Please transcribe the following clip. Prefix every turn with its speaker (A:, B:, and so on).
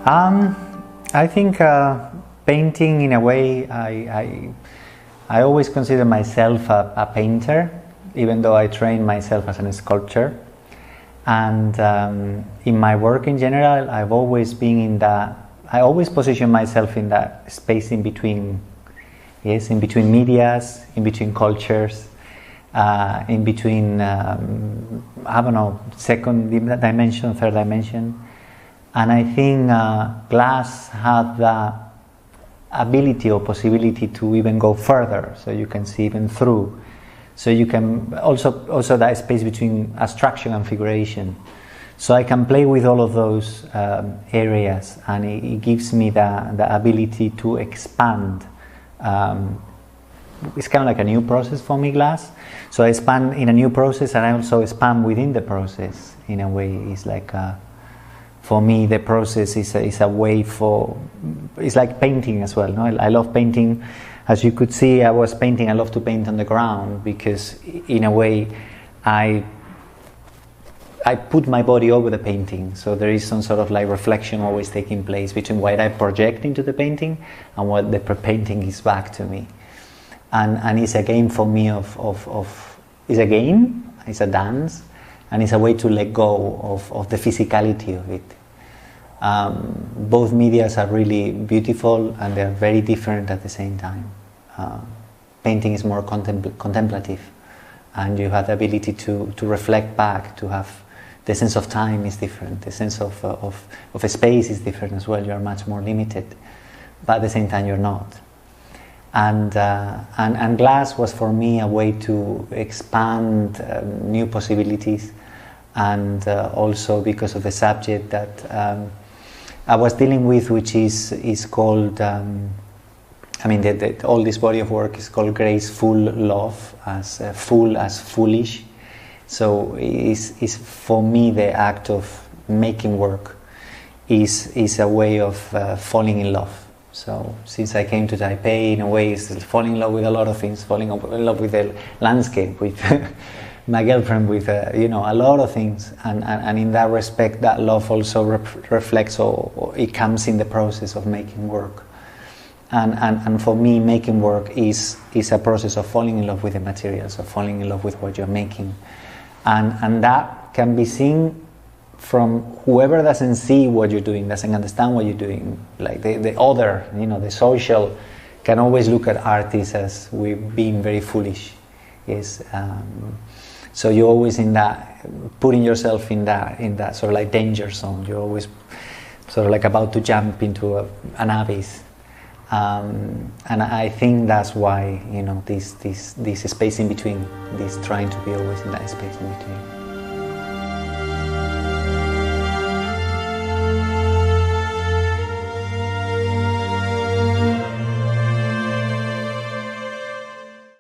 A: Um, I think painting, in a way, I always consider myself a painter, even though I train myself as a sculptor. And in my work in general, I've always been in that. I always position myself in that space in between. Yes, in between medias, in between cultures, in between I don't know, second dimension, third dimension. And I think glass has the ability or possibility to even go further, so you can see even through. So you can also that space between abstraction and figuration. So I can play with all of those areas, and it gives me the ability to expand. It's kind of like a new process for me, glass. So I expand in a new process, and I also expand within the process. In a way, it's like for me, the process is a way for. It's like painting as well. No, I love painting. As you could see, I was painting. I love to paint on the ground because, in a way, I put my body over the painting. So there is some sort of like reflection always taking place between what I project into the painting and what the painting gives back to me. And it's a game for me it's a game, it's a dance, and it's a way to let go of the physicality of it. Both medias are really beautiful, and they're very different at the same time. Painting is more contemplative, and you have the ability to reflect back, to have the sense of time is different, the sense of a space is different as well. You are much more limited, but at the same time you're not. And glass was for me a way to expand new possibilities, and also because of the subject that I was dealing with, which is called, all this body of work is called graceful love, as full as foolish. So is for me the act of making work is a way of falling in love. So since I came to Taipei, in a way, it's falling in love with a lot of things, falling in love with the landscape, with my girlfriend, with a lot of things, and in that respect, that love also reflects, or it comes in the process of making work. And for me, making work is a process of falling in love with the materials, of falling in love with what you're making. And that can be seen from whoever doesn't see what you're doing, doesn't understand what you're doing. Like the other, the social, can always look at artists as we're being very foolish. Yes. So you're always in that, putting yourself in that sort of like danger zone. You're always sort of like about to jump into an abyss. And I think that's why, this space in between, this trying to be always in that space in between.